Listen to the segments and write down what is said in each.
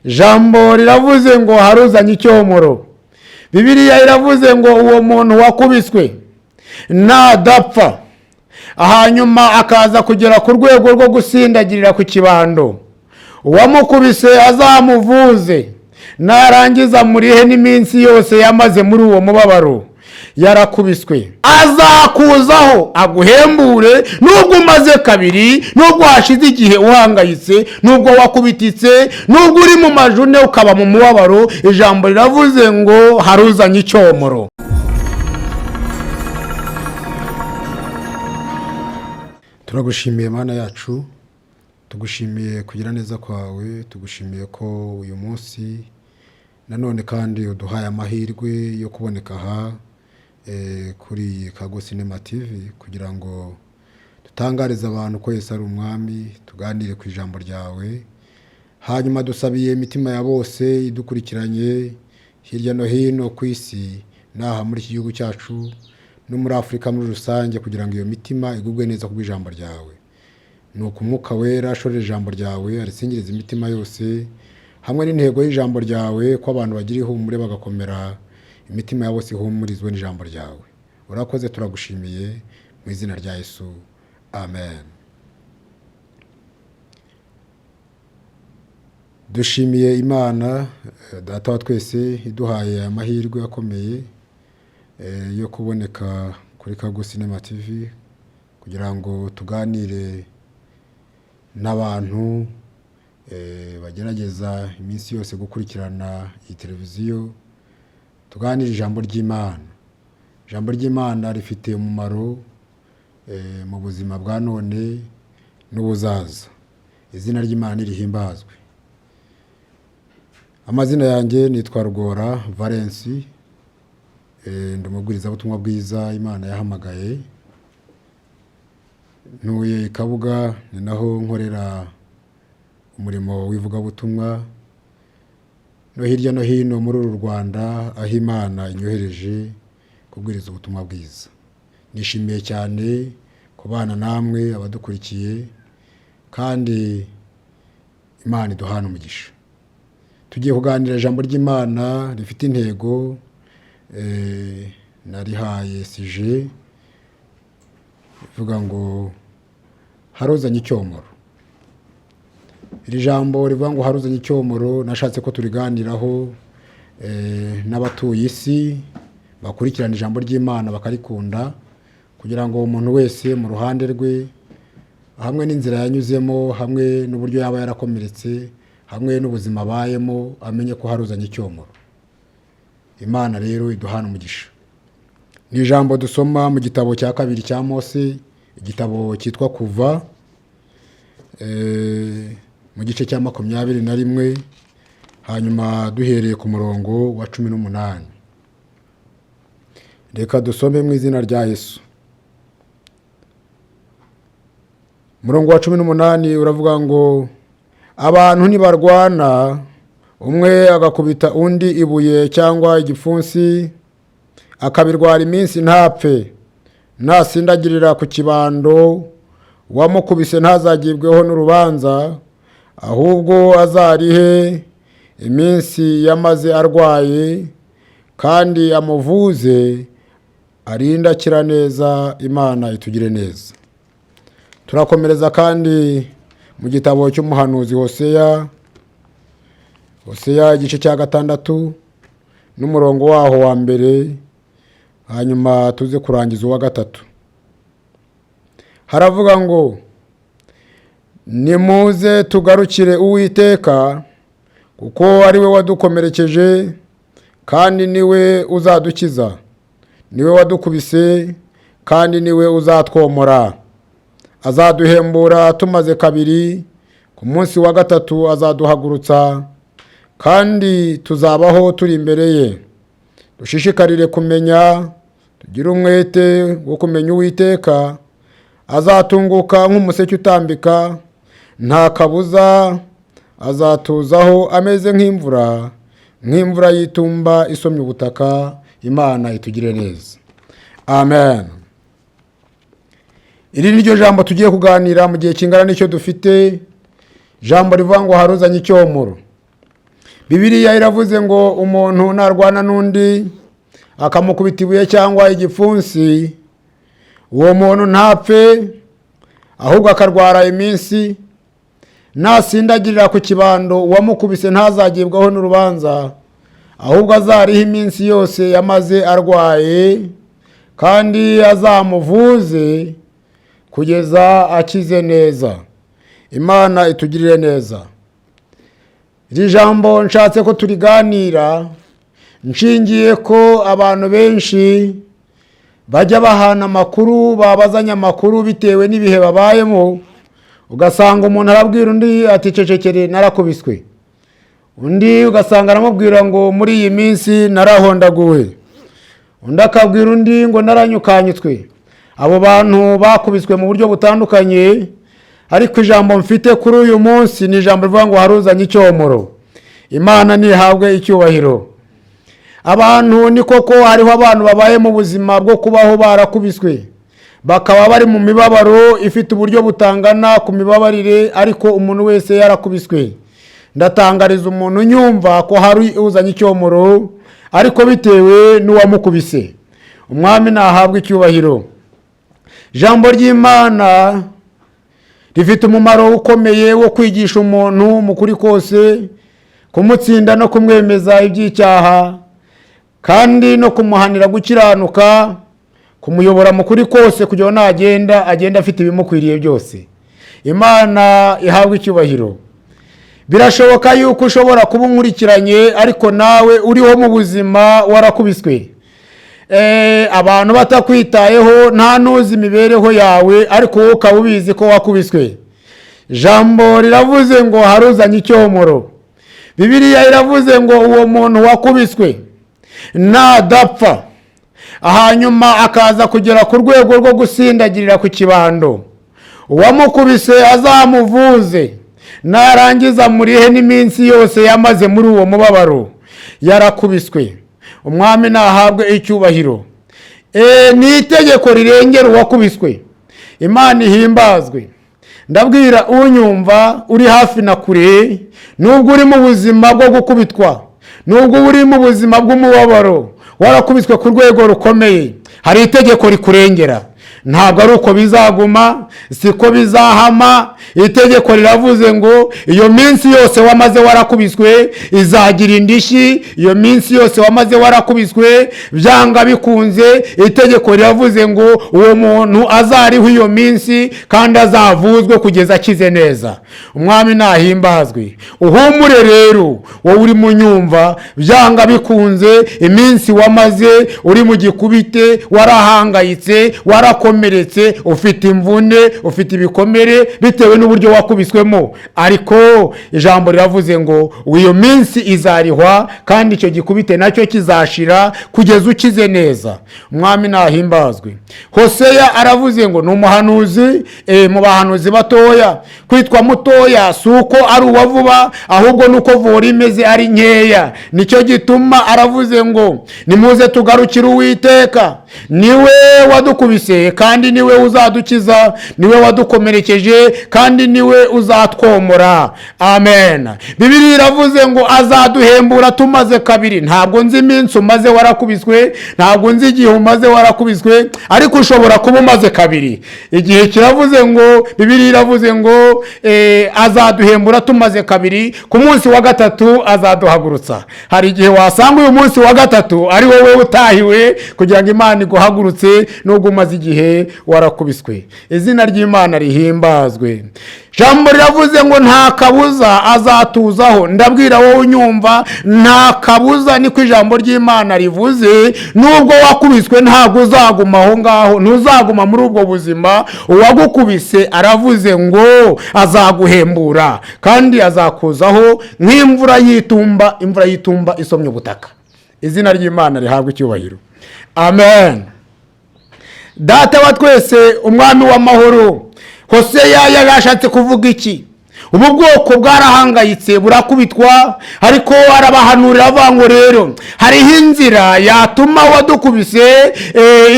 jambo riravuze ngo haruzanye icyomoro. Bibiliya iravuze ngo uwo muntu wakubiswe nadapfa hanyuma akaza kugera ku rwego rwo gusindagirira ku kibando, uwamukubise azamuvuze, narangiza murihe n'iminsi yose yamaze muri uwo mubabaro yarakubiswe, azakuzaho aguhembure. Nubwo umaze kabiri, nubwo hashize igihe uhangayitse, nubwo wakubititse, nubwo uri mu majune ukaba mu mubabaro, ijambo riravuze ngo haruzanye icyomoro. Turagushimiye Mana yacu, tugushimiye kugira neza kwawe, tugushimiye ko uyu munsi nanone kandi uduhaye amahirwe yo kuboneka aha kuri Kago Cinema TV kugira ngo dutangarize abantu ko Yesu ari umwami, tuganire ku ijambo ryawe. Hanyuma dusabiye imitima ya bose idukurikiranye hirya no hino ku isi n'aha muri iki gihugu cyacu no muri Afurika muri rusange, kugira ngo iyo mitima igubwe neza ku ijambo ryawe. Nuko Umwuka Wera ashorera ijambo ryawe arisingiriza imitima yose hamwe n'intego y'ijambo ryawe, ko abantu bagira ihumure bagakomera, imitima ya bose ihumurizwe n'ijambo ryawe. Urakoze, turagushimiye mu izina rya Yesu, amen. Dushimiye Imana Data wa twese iduhaye amahirwe akomeye yo kuboneka kuri Kago Cinema TV kugira ngo tuganire n'abantu bagerageza iminsi yose gukurikirana iyi televiziyo, tuganire ijambo ry'Imana. Ijambo ry'Imana rifite umumaro mu buzima bwa none n'ubuzaza. Izina ry'Imana rihimbazwe. Amazina yanjye nitwa Rugora Valence, ndi umubwirizabutumwa bwiza Imana yahamagaye. Ntuye Kabuga, ni naho nkorera umurimo w'ivugabutumwa no hirya no hino muri uru Rwanda, aho Imana inyohereje kubwiriza ubutumwa bwiza. Nishimiye cyane kubana namwe abadukurikiye, kandi Imana iduhana umugisha. Tugiye kuganira ijambo ry'Imana rifite intego narihaye sije ivuga ngo haruzanye icyomoro. Iri jambo rivuga ngo haruzanye icyomoro nashatse ko turiganiraho n'abatuye isi bakurikirana ijambo ry'Imana bakarikunda, kugira ngo umuntu wese mu ruhande rwe, hamwe n'inzira yanyuzemo, hamwe n'uburyo yaba yarakomeretse, hamwe n'ubuzima abayemo, amenye ko haruzanye icyomoro. Imana rero iduhana umugisha. Ni ijambo dusoma mu gitabo cya kabiri cya Mose, igitabo cyitwa Kuva, mu gice cya 21, hanyuma duhereye ku murongo wa 18. Reka dusome mu izina rya Yesu. Murongo wa 18 uravuga ngo abantu ntibarwana, umwe agakubita undi ibuye cyangwa igipfunsi, akabirwara iminsi ntapfe, nasindagirira ku kibando, uwamukubise ntazagibweho n'urubanza, ahubwo azarihe iminsi yamaze arwaye, kandi amuvuze arinda akira neza. Imana itugire neza. Turakomereza kandi mu gitabo cy'umuhanuzi Hoseya igice cya 6 n'umurongo waho wa mbere, hanyuma tuze kurangiza uwa 3. Haravuga ngo nimuze tugarukire Uwiteka, kuko ari we wadukomerekeje kandi niwe uzadukiza, niwe wadukubise kandi niwe uzatwomora. Azaduhembura tumaze kabiri, ku munsi wa 3 azaduhagurutsa, kandi tuzabaho turi imbere ye. Dushishikarire kumenya, tugire umwete wo kumenya Uwiteka. Azatunguka nk'umuseke utambika, nta kabuza azatuzaho ameze nk'imvura y'itumba isomye ubutaka. Imana itugire neza, amen. Iri ni ryo jambo tugiye kuganira mu gihe kingana n'icyo dufite. Jambo rivuga ngo haruzanye icyomoro. Bibiliya iravuze ngo umuntu narwana n'undi akamukubita ibuye cyangwa igipfunsi, uwo muntu ntapfe ahubwo akarwara iminsi, nasindagirira ku kibando uwamukubise ntazagibwaho n'urubanza, ahubwo azariho iminsi yose yamaze arwaye, kandi azamuvuze kugeza akize neza. Imana itugirire neza. Iri jambo nshatse ko turiganira nshingiye ko abantu benshi bajya bahana amakuru, babazanya amakuru bitewe n'ibihe babayemo, ugasanga umuntu arabwira undi ati cecekere narakubiswe, undi ugasanga aramubwira ngo muri iyi minsi narahondaguwe, undi akabwira undi ngo naranyukanyutswe. Abo bantu bakubiswe mu buryo butandukanye, ariko ijambo mfite kuri uyu munsi ni ijambo rivuga ngo haruzanye icyomoro. Imana nihabwe icyubahiro. Abantu ni koko hariho abantu babaye mu buzima bwo kubaho barakubiswe, bakaba bari mu mibabaro ifite uburyo butangana ku mibabarire, ariko umuntu wese yarakubiswe. Ndatangariza umuntu nyumva ko hari uzanye icyomoro, ariko bitewe n'uwamukubise. Umwami nahabwe icyubahiro. Jambo ry'Imana rifite umumaro ukomeye wo kwigisha umuntu mu kuri kose, kumutsinda no kumwemeza iby'icyaha, kandi no kumuhanira gukiranuka, kumuyobora mu kuri kose kugira ngo agenda afite ibimukwiriye byose. Imana ihabwe icyubahiro. Birashoboka yuko ushobora kuba unkurikiranye ariko nawe uriho mu buzima warakubiswe. Abantu batakwitayeho, nta nuzi imibereho yawe, ariko wowe ukaba ubizi ko wakubiswe. Jambo riravuze ngo haruzanye icyomoro. Bibiliya iravuze ngo uwo muntu wakubiswe nadapfa, hanyuma akaza kugera ku rwego rwo gusindagirira ku kibando, uwamukubise azamuvuze, narangiza murihe n'iminsi yose yamaze muri uwo mubabaro. Yarakubiswe. Umwami nahabwe icyubahiro. Ni itegeko rirengera uwakubiswe. Imana ihimbazwe. Ndabwira unyumva uri hafi na kure, nubwo uri mu buzima bwo gukubitwa, nubwo uri mu buzima bw'umubabaro, warakubiswe ku rwego rukomeye, hari itegeko rikurengera. Ntabwo ari uko bizaguma, siko bizahama. Itegeko riravuze ngo iyo minsi yose wamaze warakubiswe izagira indishyi. Iyo minsi yose wamaze warakubiswe byanga bikunze, itegeko riravuze ngo uwo muntu azariho iyo minsi kandi azavuzwe kugeza akize neza. Umwami nahimbazwe. Uhumure rero wowe uri mu nyumva, byanga bikunze iminsi wamaze uri mu gikubite, warahangayitse, warakomeretse, ufite imvune, ufite ibikomere bitewe n'uburyo wakubiswemo, ariko ijambo riravuze ngo iyo minsi izarihwa kandi icyo gikubite nacyo kizashira kugeza ukize neza. Umwami nahimbazwe. Hoseya aravuze ngo n'umuhanuzi mu bahanuzi batoya. Kwitwa mutoya si uko ari uwa vuba, ahubwo nuko vura imeze ari nkeya. Nicyo gituma aravuze ngo nimuze tugarukire Uwiteka, niwe wadukubise kandi niwe uzadukiza, niwe wadukomerekeje kandi niwe uzatwomora. Amen. Bibiliya iravuze ngo azaduhembura tumaze kabiri. Ntabwo nzi iminsi umaze warakubiswe, ntabwo nzi igihe umaze warakubiswe, ariko ushobora kuba umaze kabiri. Igihe kiravuze ngo, Bibiliya iravuze ngo azaduhembura tumaze kabiri, ku munsi wa gatatu azaduhagurutsa. Hari igihe wasanga uyu munsi wa gatatu ari wowe utahiwe kugira ngo Imana iguhagurutse nubwo umaze igihe warakubiswe. Izina ry'Imana rihimbazwe. Jambo riravuze ngo nta kabuza azatuzaho. Ndabwira wowe unyumva, nta kabuza niko ijambo ry'Imana rivuze. Nubwo wakubiswe ntabwo uzaguma aho ngaho, ntuzaguma muri ubwo buzima. Uwagukubise aravuze ngo azaguhembura kandi azakuzaho nk'imvura y'itumba. Imvura y'itumba isomye ubutaka. Izina ry'Imana rihabwe icyubahiro. Amen. Data wa twese, umwami w'amahoro, Hoseya yarashatse kuvuga iki? ubu bwoko bwarahangayitse burakubitwa, ariko arabahanurira avuga ngo rero hariho inzira yatuma wadukubise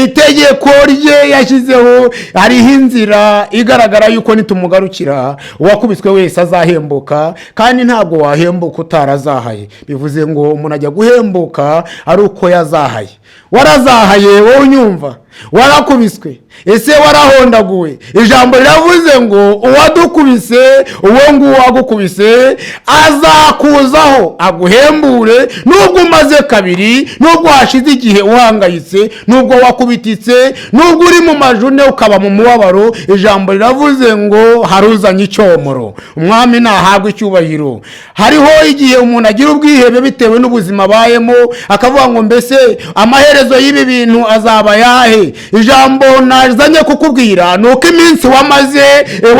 itegeko rye yashyizeho, hariho inzira igaragara yuko nitumugarukira uwakubiswe wese azahembuka, kandi ntabwo wahembuka utarazahaye. bivuze ngo umuntu ajya guhembuka ari uko yazahaye. warazahaye wowe unyumva, warakubiswe, ese warahondaguwe? ijambo riravuze ngo uwadukubise, uwo nguwo wagukubise azakuzaho aguhembure, nubwo umaze kabiri, nubwo hashize igihe uhangayitse, nubwo wakubititse, nubwo uri mu majune ukaba mu mubabaro. ijambo riravuze ngo haruzanye icyomoro. umwami nahabwe icyubahiro. hariho igihe umuntu agira ubwihebe bitewe n'ubuzima abayemo, akavuga ngo mbese amaherezo y'ibi bintu azaba yahe? ijambo nazanye kukubwira ni uko iminsi wamaze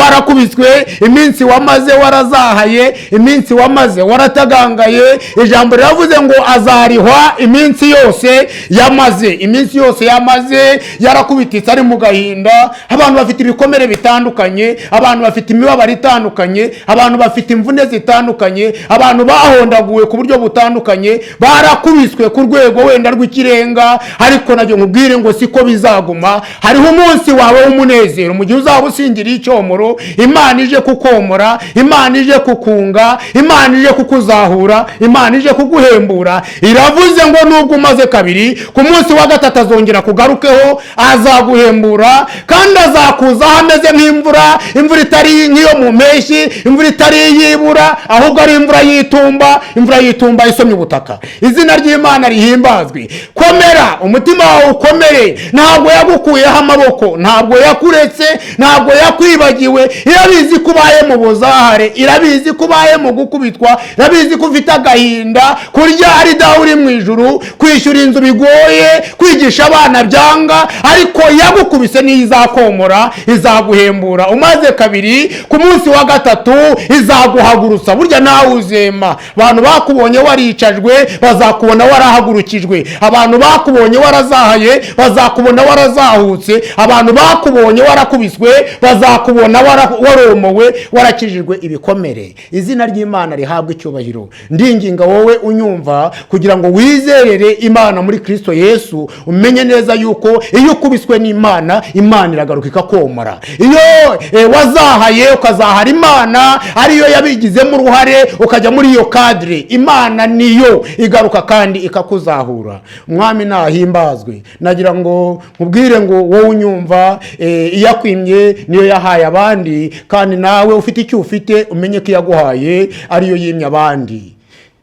warakubiswe, iminsi wamaze warazahaye, iminsi wamaze waratagangaye, ijambo riravuze ngo azarihwa iminsi yose yamaze. iminsi yose yamaze yarakubititse ari mu gahinda. abantu bafite ibikomere bitandukanye, abantu bafite imibabaro itandukanye, abantu bafite imvune zitandukanye, abantu bahondaguwe ku buryo butandukanye, barakubiswe ku rwego wenda rw'ikirenga, ariko najye nkubwire ngo siko bizaguma. hariho umunsi wawe w'umunezero mu gihe uzaba usingiriye icyomoro, Imana ije kukomora, Imana ije kukunga, Imana ije kukuzahura, Imana ije kuguhembura. iravuze ngo nubwo umaze kabiri, ku munsi wa gatatu azongera kugarukeho, azaguhembura, kandi azakuzaho ameze nk'imvura, imvura itari nk'iyo mu mpeshyi, imvura itari iy'ibura, ahubwo ari imvura y'itumba, imvura y'itumba isomye ubutaka. izina ry'Imana rihimbazwe. komera, umutima wawe ukomere. ntabwo yagukuyeho amaboko, ntabwo yakuretse, ntabwo yakwibagiwe. irabizi ko ubaye mu buzahare, irabizi ko ubaye mu gukubitwa, irabizi ko ufite agahinda, kurya ari dawe uri mu ijuru, kwishyura inzu bigoye, kwigisha abana byanga, ariko yagukubise niyo izakomora, izaguhembura. umaze kabiri, ku munsi wa gatatu izaguhagurutsa. burya nawe uzema. abantu bakubonye waricajwe bazakubona warahagurukijwe, abantu bakubonye warazahaye bazakubona warazahutse, abantu bakubonye warakubiswe bazakubona waromowe, warakijijwe ibikomere. izina ry'Imana rihabwe icyubahiro. ndinginga wowe unyumva kugira ngo wizerere Imana muri Kristo Yesu, umenye neza yuko iyo ukubiswe n'Imana, Imana iragaruka ikakomora. iyo wazahaye ukazahara, Imana ariyo yabigizemo uruhare, ukajya muri iyo kadire, Imana niyo igaruka kandi ikakuzahura. umwami nahimbazwe. nagira ngo nkubwire ngo wowe unyumva, iyakwimye niyo yahaye abandi, kandi nawe ufite icyo ufite umenye ko iyaguhaye ariyo yimye abandi.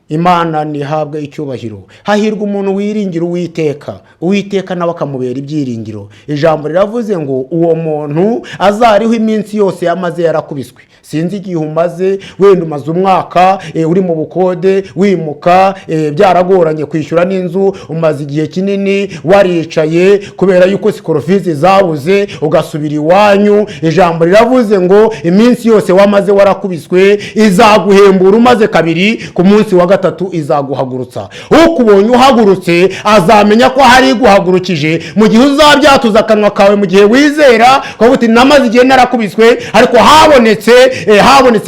Imana nihabwe icyubahiro. hahirwa umuntu wiringira Uwiteka, Uwiteka nawe akamubera ibyiringiro. ijambo riravuze ngo uwo muntu azariho iminsi yose yamaze yarakubiswe. sinzi igihe umaze, wenda umaze umwaka uri mu bukode, wimuka, byaragoranye kwishyura n'inzu, umaze igihe kinini waricaye kubera yuko sikorofizi zabuze, ugasubira iwanyu. ijambo riravuze ngo iminsi yose wamaze warakubiswe izaguhembura. umaze kabiri, ku munsi wa gatatu izaguhagurutsa. ukubonye uhagurutse azamenya ko hari iguhagurukije. mu gihe uzabyatuza akanwa kawe, mu gihe wizera ukavuga uti namaze igihe narakubiswe, ariko habonetse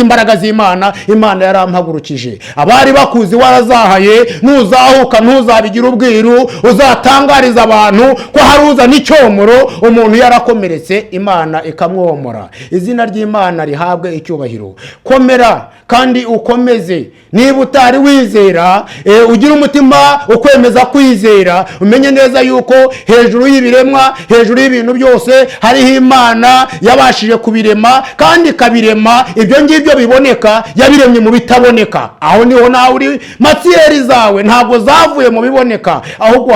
imbaraga z'Imana, Imana yarampagurukije. abari bakuzi warazahaye, nuzahuka ntuzabigira ubwiru, uzatangariza abantu ko hari uzana icyomoro, umuntu yarakomeretse, Imana ikamwomora. izina ry'Imana rihabwe icyubahiro. komera kandi ukomeze. niba utari wizera, ugira umutima ukwemeza kwizera, umenye neza yuko hejuru y'ibiremwa, hejuru y'ibintu byose hariho Imana yabashije kubirema, kandi ikabirema ibyo ngibyo biboneka, yabiremye mu bitaboneka. aho niho nawe uri. matiyeri zawe ntabwo zavuye mu biboneka, ahubwo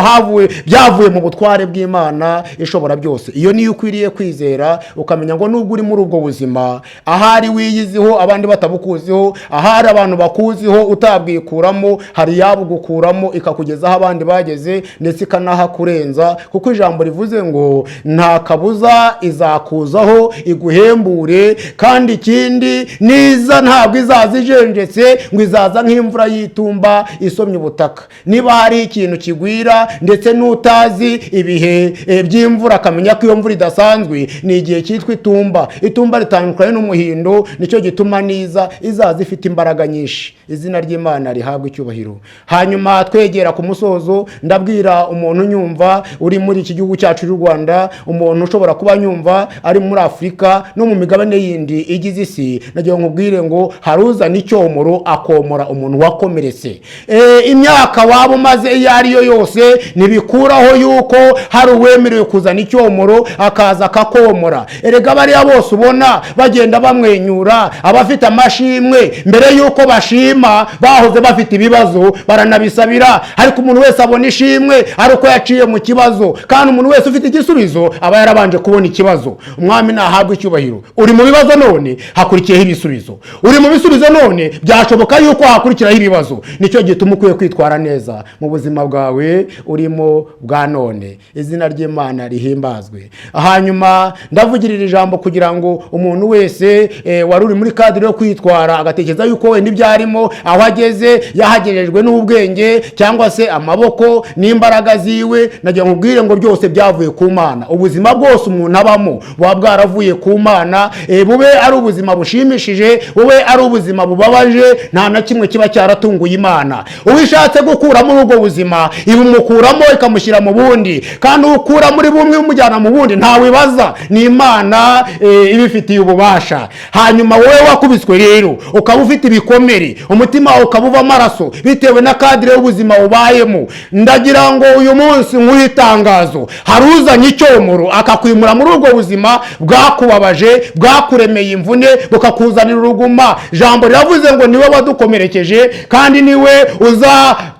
byavuye mu butware bw'Imana ishobora byose. iyo niyo ukwiriye kwizera, ukamenya ngo nubwo uri muri ubwo buzima, ahari wiyiziho abandi batabukuziho, ahari abantu bakuziho utabwiye ntiwayikuramo, hari yabugukuramo ikakugeza aho abandi bageze ndetse ikanahakurenza, kuko ijambo rivuze ngo nta kabuza izakuzaho iguhembure, kandi ikindi niza ntabwo izaza ijenjetse ngo izaza nk'imvura y'itumba isomye ubutaka. Niba hari ikintu kigwira ndetse n'utazi ibihe by'imvura akamenya ko iyo mvura idasanzwe, ni igihe cyitwa itumba. Itumba ritandukanye n'umuhindo, nicyo gituma niza izaza ifite imbaraga nyinshi. Izina ry'Imana rihabwa icyubahiro. Hanyuma twegera ku musozo, ndabwira umuntu nyumva uri muri iki gihugu cyacu cy'u Rwanda, umuntu ushobora kuba nyumva ari muri Afurika no mu migabane yindi igize isi, nagiye nkubwire ngo haruza n'icyomoro akomora umuntu wakomeretse. Imyaka waba umaze iyo ari yo yose ntibikuraho yuko hari uwemerewe kuzana icyomoro akaza akakomora. Erega bariya bose ubona bagenda bamwenyura, abafite amashimwe, mbere yuko bashima bahoze bafite ibibazo baranabisabira, ariko umuntu wese abona ishimwe ari uko yaciye mu kibazo, kandi umuntu wese ufite igisubizo aba yarabanje kubona ikibazo. Umwami nahabwe icyubahiro. Uri mu bibazo none hakurikiyeho ibisubizo, uri mu bisubizo none byashoboka yuko hakurikiraho ibibazo. Nicyo gituma ukwiye kwitwara neza mu buzima bwawe urimo bwa none. Izina ry'Imana rihimbazwe. Hanyuma ndavugirira ijambo kugira ngo umuntu wese wari uri muri kadire yo kwitwara agatekereza yuko wenda ibyarimo aho ageze yahagejejwe n'ubwenge cyangwa se amaboko n'imbaraga ziwe, nagira nkubwire ngo byose byavuye ku Mana. Ubuzima bwose umuntu abamo buba bwaravuye ku Mana, bube ari ubuzima bushimishije, bube ari ubuzima bubabaje, nta na kimwe kiba cyaratunguye Imana. Uwishatse gukura muri ubwo buzima ibumukuramo ikamushyira mu bundi, kandi ukura muri bumwe umujyana mu bundi ntawibaza, ni Imana ibifitiye ububasha. Hanyuma wowe wakubiswe rero ukaba ufite ibikomere, umutima wawe ukaba uva amaraso bitewe na kadire y'ubuzima ubayemo, ndagira ngo uyu munsi nk'uhe itangazo, haruzanye icyomoro akakwimura muri ubwo buzima bwakubabaje, bwakuremeye imvune, bukakuzanira uruguma. Jambo riravuze ngo niwe wadukomerekeje kandi niwe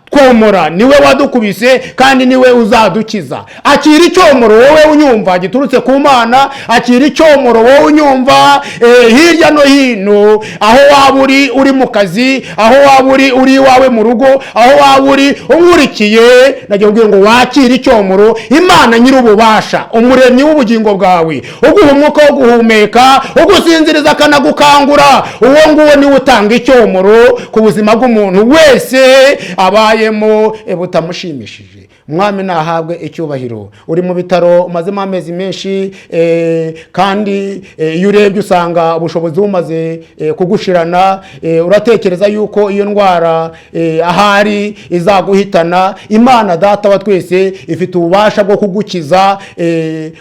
komora, niwe wadukubise kandi niwe uzadukiza. Akira icyomoro wowe unyumva giturutse ku Mana, akira icyomoro wowe unyumva hirya no hino, aho waba uri mu kazi, aho waba uri iwawe mu rugo, aho waba uri unkurikiye, nagiye ngo wakire icyomoro. Imana nyir'ububasha, umuremyi w'ubugingo bwawe, uguha umwuka wo guhumeka, ugusinziriza akanagukangura, uwo nguwo niwe utanga icyomoro ku buzima bw'umuntu wese abaye butamushimishije. Umwami nahabwe icyubahiro. Uri mu bitaro umazemo amezi menshi, kandi iyo urebye usanga ubushobozi bumaze kugushirana, uratekereza yuko iyo ndwara ahari izaguhitana. Imana Data wa twese ifite ububasha bwo kugukiza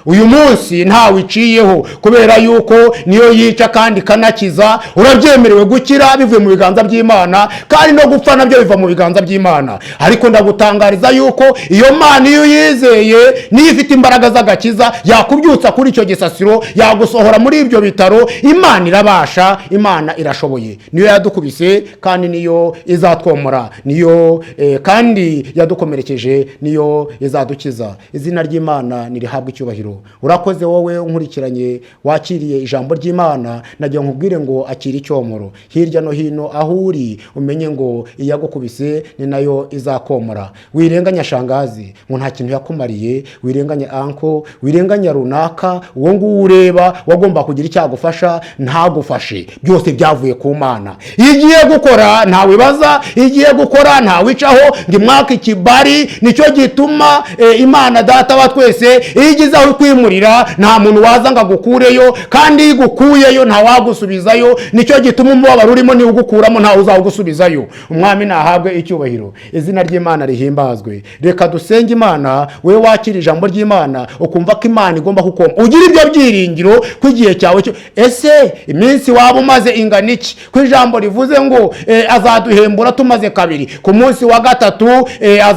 uyu munsi ntawe iciyeho, kubera yuko niyo yica kandi kanakiza. Urabyemerewe gukira bivuye mu biganza by'Imana, kandi no gupfa nabyo biva mu biganza by'Imana. Ariko ndagutangariza yuko iyo Mana iyo yizeye niyo ifite imbaraga z'agakiza, yakubyutsa kuri icyo gisasiro, yagusohora muri ibyo bitaro. Imana irabasha, Imana irashoboye. Niyo yadukubise kandi niyo izatwomora, niyo kandi yadukomerekeje niyo izadukiza. Izina ry'Imana nirihabwe icyubahiro. Urakoze wowe unkurikiranye wakiriye ijambo ry'Imana, nagiye nkubwire ngo akira icyomoro hirya no hino aho uri, umenye ngo iyagukubise ni nayo izakomora. Wirenganya shangazi ngo nta kintu yakumariye, wirenganya anko, wirenganya runaka, uwo nguwo ureba wagomba kugira icyagufasha ntagufashe. Byose byavuye ku Mana. Igiye gukora ntawe baza, igiye gukora ntawe icaho ngo mwaka ikibari. Nicyo gituma Imana Data wa twese igize aho kwimurira nta muntu waza ngo agukureyo, kandi igukuyeyo nta wagusubizayo. Nicyo gituma umubabaro urimo ni ugukuramo nta uzagusubizayo. Umwami nahabwe icyubahiro. Izina ry'Imana rihimbazwe. Reka dusenge Imana. We wakira ijambo ry'Imana ukumva ko Imana igomba kukoma, ugira ibyo byiringiro ko igihe cyawe cyo. Ese iminsi waba umaze ingana iki? Ko ijambo rivuze ngo azaduhembura tumaze kabiri, ku munsi wa gatatu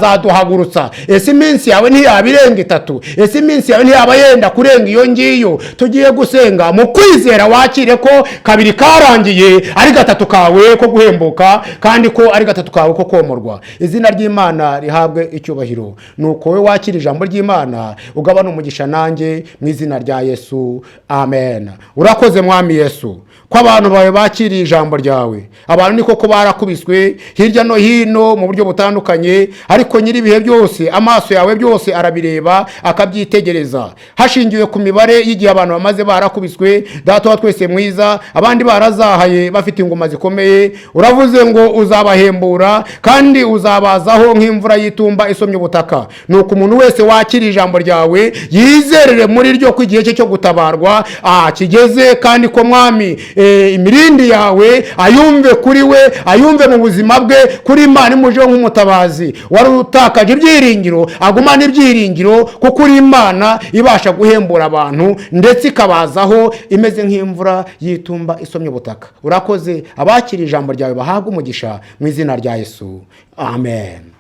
azaduhagurutsa. Ese iminsi yawe ntiyabirenga 3? Ese iminsi yawe ntiyaba yenda kurenga iyo ngiyo? Tugiye gusenga mu kwizera, wakire ko kabiri karangiye, ari gatatu kawe ko guhembuka, kandi ko ari gatatu kawe ko komorwa. Izina ry'Imana rihabwe icyubahiro. Nuko we wakira ijambo ry'Imana ugabana umugisha nanjye mu izina rya Yesu. Amen. Urakoze Mwami Yesu ko abantu bawe bakiriye ijambo ryawe. Abantu ni koko barakubiswe hirya no hino mu buryo butandukanye, ariko nyiri ibihe byose amaso yawe byose arabireba akabyitegereza. Hashingiwe ku mibare y'igihe abantu bamaze barakubiswe, data wa twese mwiza, abandi barazahaye bafite ingoma zikomeye, uravuze ngo uzabahembura kandi uzabazaho nk'imvura y'itumba isomye ubutaka. Nuko umuntu wese wakira ijambo ryawe yizerere muri ryo ko igihe cye cyo gutabarwa kigeze, kandi ko mwami imirindi yawe ayumve kuri we, ayumve mu buzima bwe, kuri Imana imujeho nk'umutabazi. Wari utakaje ibyiringiro agumana ibyiringiro, kuko uri Imana ibasha guhembura abantu ndetse ikabazaho imeze nk'imvura y'itumba isomye ubutaka. Urakoze. Abakira ijambo ryawe bahabwa umugisha mu izina rya Yesu, amen.